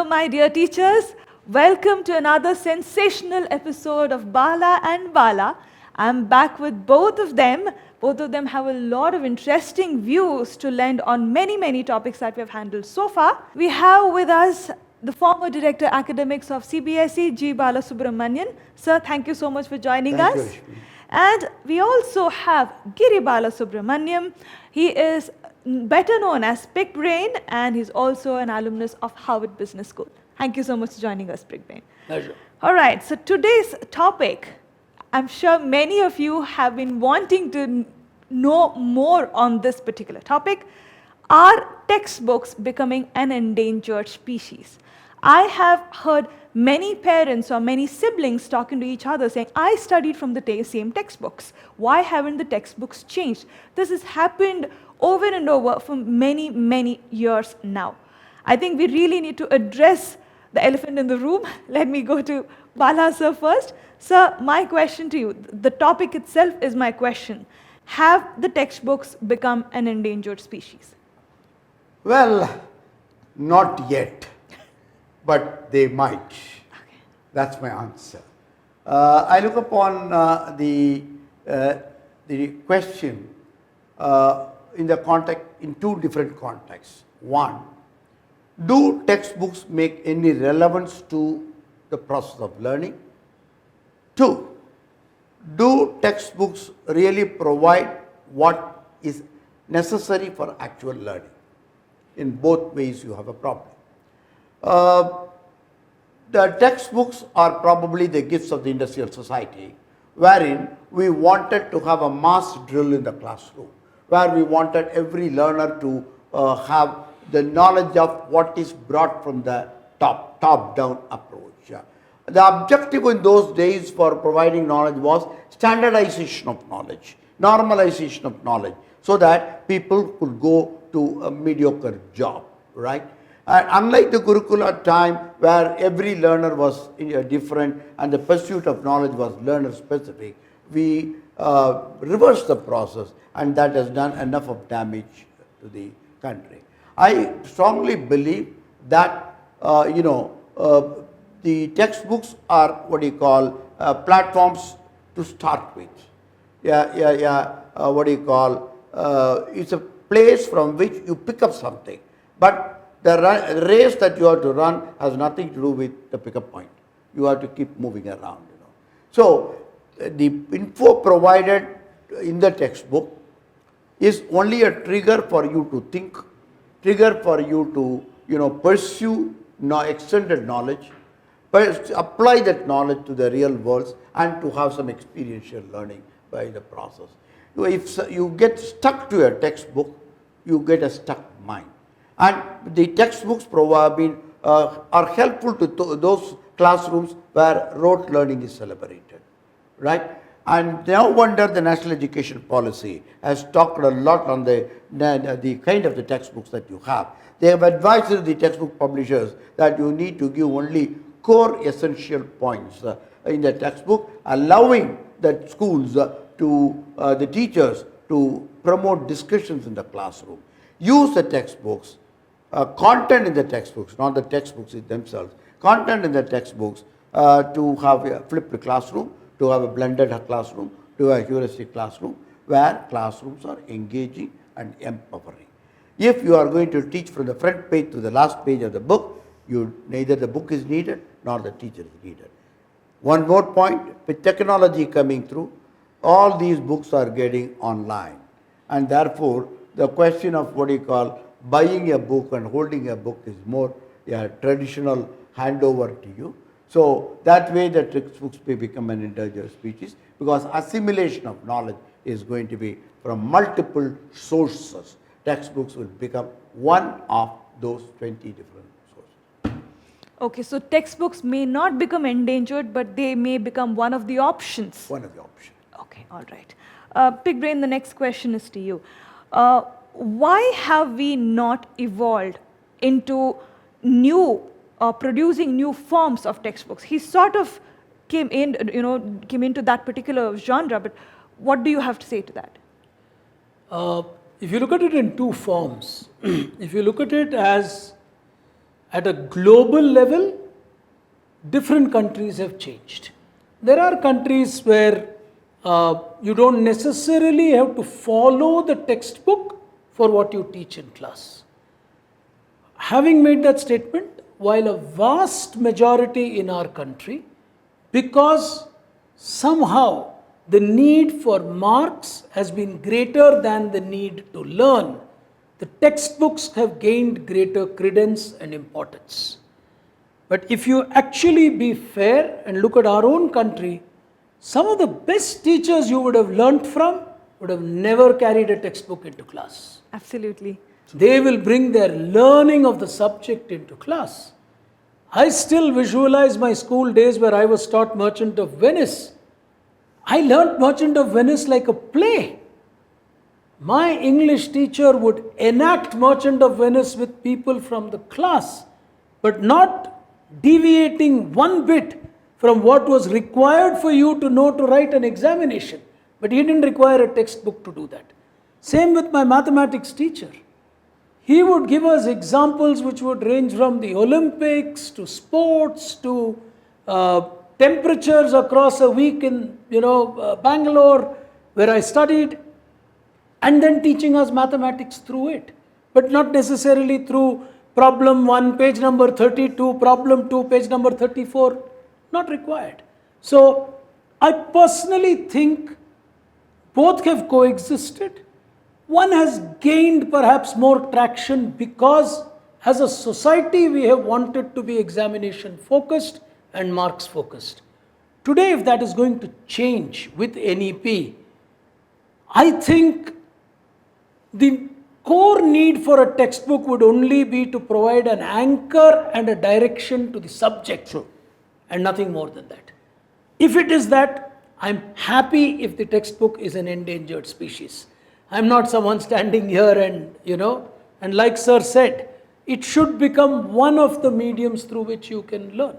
Hello, my dear teachers. Welcome to another sensational episode of Bala and Bala. I'm back with both of them. Both of them have a lot of interesting views to lend on many topics that we have handled so far. We have with us the former Director Academics of CBSE, G. Balasubramanian. Sir, thank you so much for joining us. Thank you, Rashmi. And we also have Giri Balasubramanian. He is better known as Big Brain, and he's also an alumnus of Harvard Business School. Thank you so much for joining us, Big Brain. Pleasure. All right, so today's topic, I'm sure many of you have been wanting to know more on this particular topic. Are textbooks becoming an endangered species? I have heard many parents or many siblings talking to each other saying, I studied from the same textbooks. Why haven't the textbooks changed? This has happened over and over for many years now. I think we really need to address the elephant in the room. Let me go to Bala sir first. Sir, my question to you, the topic itself is my question. Have the textbooks become an endangered species? Well, not yet, but they might. Okay. That's my answer. I look upon the question in two different contexts. One, do textbooks make any relevance to the process of learning? Two, do textbooks really provide what is necessary for actual learning? In both ways you have a problem. The textbooks are probably the gifts of the industrial society, wherein we wanted to have a mass drill in the classroom, where we wanted every learner to have the knowledge of what is brought from the top-down approach. The objective in those days for providing knowledge was standardization of knowledge, normalization of knowledge, so that people could go to a mediocre job, right? And unlike the Gurukula time, where every learner was different and the pursuit of knowledge was learner specific, we reversed the process, and that has done enough of damage to the country. I strongly believe that the textbooks are platforms to start with. It's a place from which you pick up something, but the race that you have to run has nothing to do with the pickup point. You have to keep moving around. So the info provided in the textbook is only a trigger for you to think, trigger for you to pursue extended knowledge, apply that knowledge to the real world, and to have some experiential learning by the process. If you get stuck to a textbook, you get a stuck mind. And the textbooks are helpful to those classrooms where rote learning is celebrated, right? And no wonder the National Education Policy has talked a lot on the kind of the textbooks that you have. They have advised the textbook publishers that you need to give only core essential points in the textbook, allowing the schools the teachers to promote discussions in the classroom. Use the textbooks, content in the textbooks, not the textbooks themselves, content in the textbooks to have a flipped classroom, to have a blended classroom, to have a heuristic classroom, where classrooms are engaging and empowering. If you are going to teach from the front page to the last page of the book, neither the book is needed nor the teacher is needed. One more point, with technology coming through, all these books are getting online, and therefore the question of buying a book and holding a book is more traditional handover to you. So that way the textbooks may become an endangered species, because assimilation of knowledge is going to be from multiple sources. Textbooks will become one of those 20 different sources. Okay, so textbooks may not become endangered, but they may become one of the options. One of the options. Okay, all right. Big Brain, the next question is to you. Why have we not evolved into producing new forms of textbooks? He sort of came into that particular genre, but what do you have to say to that? If you look at it in two forms, if you look at it as at a global level, different countries have changed. There are countries where you don't necessarily have to follow the textbook for what you teach in class. Having made that statement, while a vast majority in our country, because somehow the need for marks has been greater than the need to learn, the textbooks have gained greater credence and importance. But if you actually be fair and look at our own country, some of the best teachers you would have learnt from would have never carried a textbook into class. Absolutely. They will bring their learning of the subject into class. I still visualize my school days where I was taught Merchant of Venice. I learnt Merchant of Venice like a play. My English teacher would enact Merchant of Venice with people from the class, but not deviating one bit from what was required for you to know to write an examination. But he didn't require a textbook to do that. Same with my mathematics teacher. He would give us examples which would range from the Olympics to sports to temperatures across a week in Bangalore where I studied, and then teaching us mathematics through it, but not necessarily through problem 1, page number 32, problem 2, page number 34, not required. So I personally think both have coexisted. One has gained perhaps more traction because as a society we have wanted to be examination focused and marks focused. Today, if that is going to change with NEP, I think the core need for a textbook would only be to provide an anchor and a direction to the subject, and nothing more than that. If it is that, I'm happy if the textbook is an endangered species. I'm not someone standing here and like Sir said, it should become one of the mediums through which you can learn.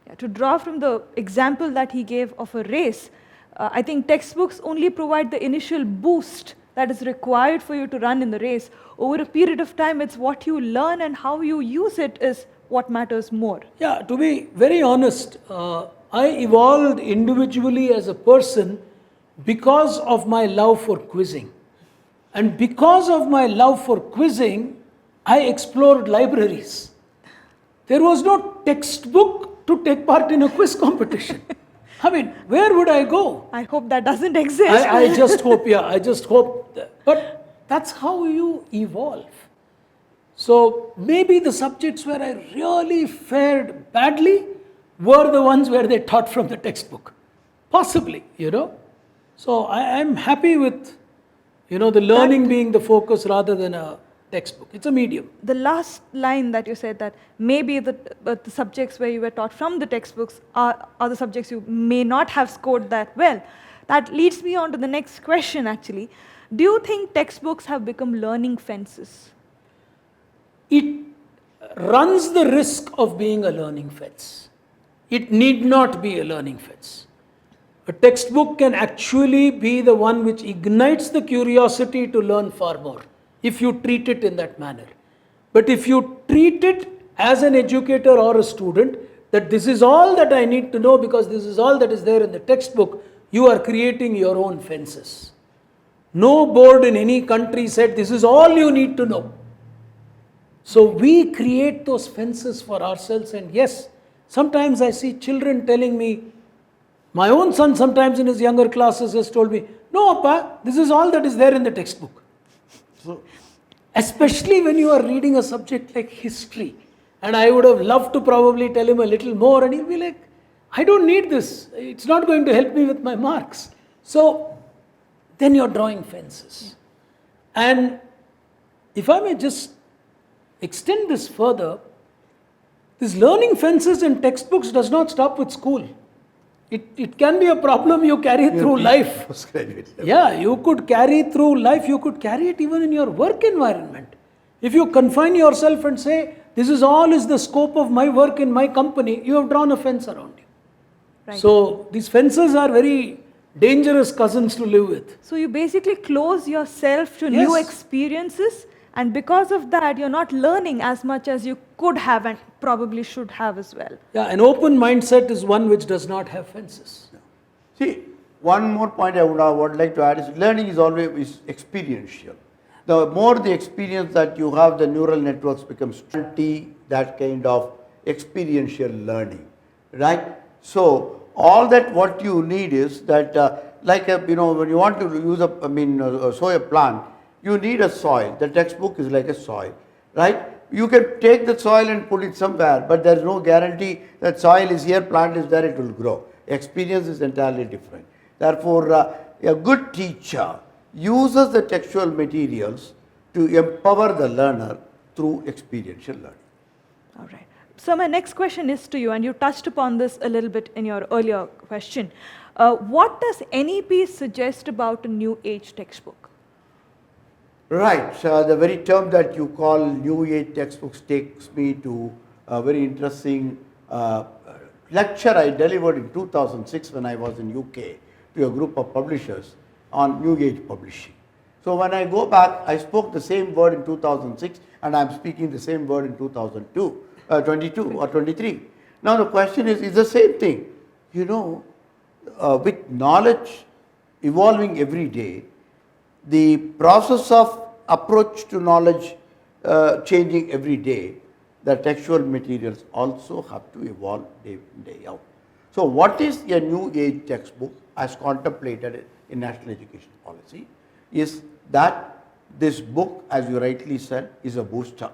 Yeah, to draw from the example that he gave of a race, I think textbooks only provide the initial boost that is required for you to run in the race. Over a period of time, it's what you learn and how you use it is what matters more. Yeah, to be very honest, I evolved individually as a person because of my love for quizzing. And because of my love for quizzing, I explored libraries. There was no textbook to take part in a quiz competition. I mean, where would I go? I hope that doesn't exist. I just hope, I just hope. But that's how you evolve. So maybe the subjects where I really fared badly were the ones where they taught from the textbook. Possibly, So I'm happy with, the learning being the focus rather than a textbook. It's a medium. The last line that you said, that maybe the subjects where you were taught from the textbooks are the subjects you may not have scored that well. That leads me on to the next question actually. Do you think textbooks have become learning fences? It runs the risk of being a learning fence. It need not be a learning fence. A textbook can actually be the one which ignites the curiosity to learn far more, if you treat it in that manner. But if you treat it as an educator or a student, that this is all that I need to know because this is all that is there in the textbook, you are creating your own fences. No board in any country said this is all you need to know. So we create those fences for ourselves, and yes, sometimes I see children telling me, my own son sometimes in his younger classes has told me, no, Appa, this is all that is there in the textbook. So, especially when you are reading a subject like history, and I would have loved to probably tell him a little more, and he'll be like, I don't need this, it's not going to help me with my marks. So then you're drawing fences. And if I may just extend this further, this learning fences in textbooks does not stop with school. It can be a problem you carry through life. Yeah, you could carry through life, you could carry it even in your work environment. If you confine yourself and say, this is all is the scope of my work in my company, you have drawn a fence around you. Right. So these fences are very dangerous cousins to live with. So you basically close yourself to new experiences, and because of that, you're not learning as much as you could have and probably should have as well. Yeah, an open mindset is one which does not have fences. See, one more point I would like to add is learning is always experiential. The more the experience that you have, the neural networks become stunty, that kind of experiential learning, right? So all that what you need is that, when you want to use sow a plant, you need a soil. The textbook is like a soil, right? You can take the soil and put it somewhere, but there is no guarantee that soil is here, plant is there, it will grow. Experience is entirely different. Therefore, a good teacher uses the textual materials to empower the learner through experiential learning. All right. So my next question is to you, and you touched upon this a little bit in your earlier question. What does NEP suggest about a new age textbook? Right. The very term that you call new age textbooks takes me to a very interesting lecture I delivered in 2006 when I was in UK to a group of publishers on new age publishing. So when I go back, I spoke the same word in 2006 and I'm speaking the same word in 22 or 23. Now the question is the same thing. You know, with knowledge evolving every day, the process of approach to knowledge changing every day, the textual materials also have to evolve day in, day out. So what is a new age textbook as contemplated in National Education Policy is that this book, as you rightly said, is a booster.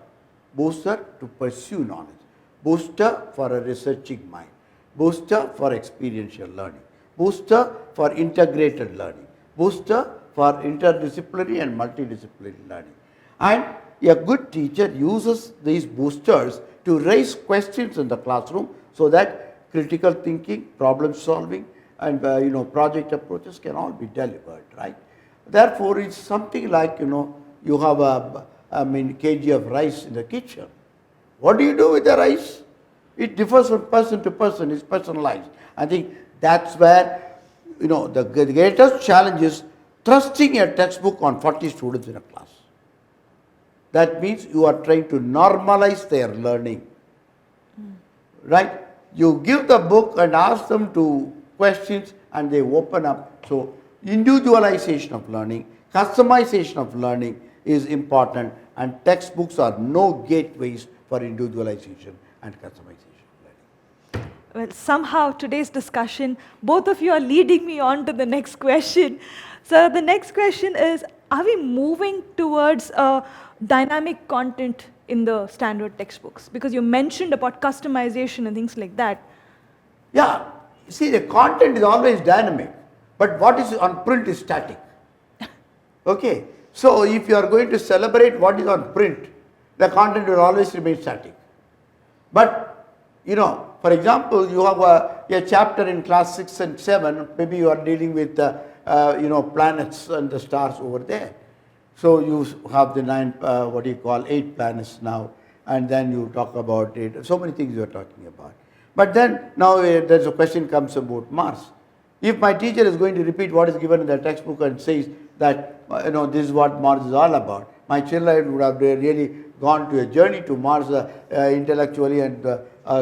Booster to pursue knowledge, booster for a researching mind, booster for experiential learning, booster for integrated learning, booster for interdisciplinary and multidisciplinary learning. And a good teacher uses these boosters to raise questions in the classroom so that critical thinking, problem solving and project approaches can all be delivered, right? Therefore, it's something like, you have a kg of rice in the kitchen. What do you do with the rice? It differs from person to person, it's personalized. I think that's where, the greatest challenge is trusting a textbook on 40 students in a class. That means you are trying to normalize their learning, right? You give the book and ask them to questions and they open up. So individualization of learning, customization of learning is important, and textbooks are no gateways for individualization and customization of learning. Well, somehow today's discussion, both of you are leading me on to the next question. So the next question is, are we moving towards dynamic content in the standard textbooks? Because you mentioned about customization and things like that. Yeah, see, the content is always dynamic, but what is on print is static. Okay, so if you are going to celebrate what is on print, the content will always remain static. But, for example, you have a chapter in class 6 and 7, maybe you are dealing with, planets and the stars over there. So you have the 8 planets now, and then you talk about it, so many things you are talking about. But then now there's a question comes about Mars. If my teacher is going to repeat what is given in the textbook and says that, this is what Mars is all about, my children would have really gone to a journey to Mars intellectually and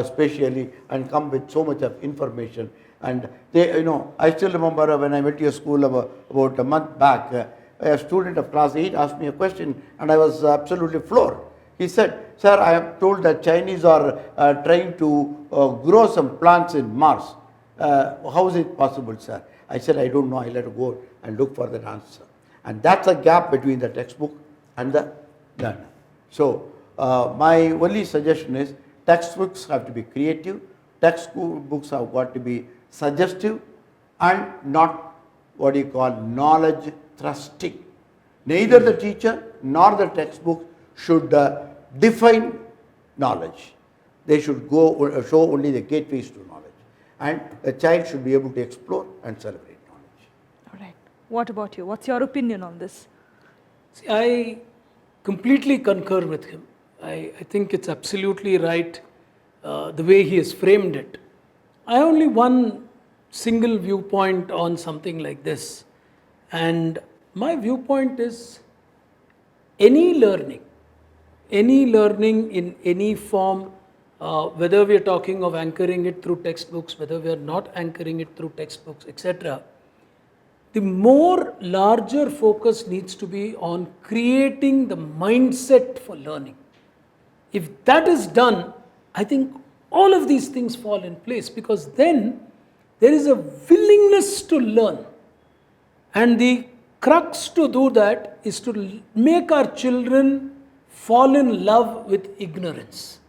spatially and come with so much of information. And they, I still remember when I went to a school about a month back, a student of class 8 asked me a question and I was absolutely floored. He said, "Sir, I am told that Chinese are trying to grow some plants in Mars. How is it possible, sir?" I said, "I don't know. I'll have to go and look for that answer." And that's a gap between the textbook and the learner. So my only suggestion is textbooks have to be creative, textbooks have got to be suggestive and not knowledge thrusting. Neither the teacher nor the textbook should define knowledge. They should show only the gateways to knowledge. And the child should be able to explore and celebrate knowledge. All right. What about you? What's your opinion on this? See, I completely concur with him. I think it's absolutely right the way he has framed it. I have only one single viewpoint on something like this. And my viewpoint is any learning in any form whether we are talking of anchoring it through textbooks, whether we are not anchoring it through textbooks, etc., the more larger focus needs to be on creating the mindset for learning. If that is done, I think all of these things fall in place, because then there is a willingness to learn. And the crux to do that is to make our children fall in love with ignorance.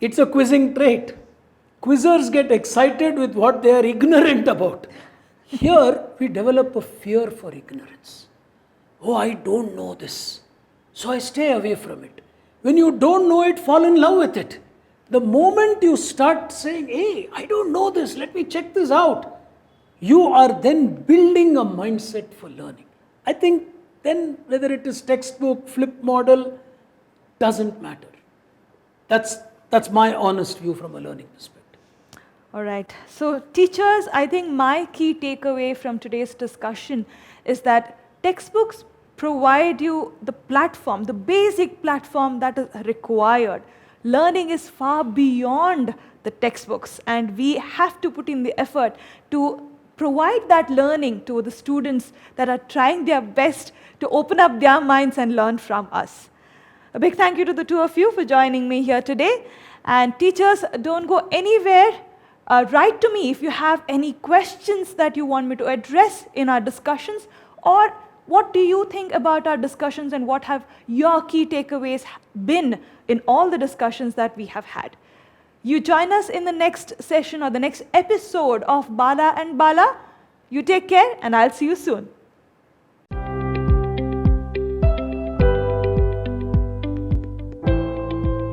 It's a quizzing trait. Quizzers get excited with what they are ignorant about. Here, we develop a fear for ignorance. Oh, I don't know this, so I stay away from it. When you don't know it, fall in love with it. The moment you start saying, hey, I don't know this, let me check this out, you are then building a mindset for learning. I think then whether it is textbook, flip model, doesn't matter. That's my honest view from a learning perspective. All right. So teachers, I think my key takeaway from today's discussion is that textbooks provide you the platform, the basic platform that is required. Learning is far beyond the textbooks, and we have to put in the effort to provide that learning to the students that are trying their best to open up their minds and learn from us. A big thank you to the two of you for joining me here today. And teachers, don't go anywhere. Write to me if you have any questions that you want me to address in our discussions, or what do you think about our discussions and what have your key takeaways been in all the discussions that we have had. You join us in the next session or the next episode of Bala and Bala. You take care, and I'll see you soon.